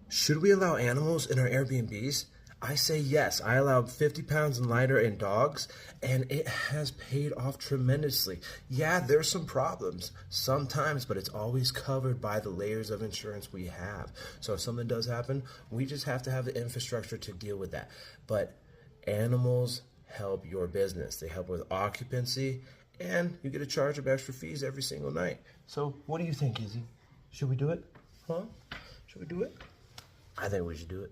Should we allow animals in our Airbnbs? I say yes. I allow 50 pounds and lighter in dogs, and it has paid off tremendously. Yeah, there's some problems sometimes, but it's always covered by the layers of insurance we have. So if something does happen, we just have to have the infrastructure to deal with that. But animals help your business. They help with occupancy, and you get a charge of extra fees every single night. So what do you think, Izzy? Should we do it? Huh? Should we do it? I think we should do it.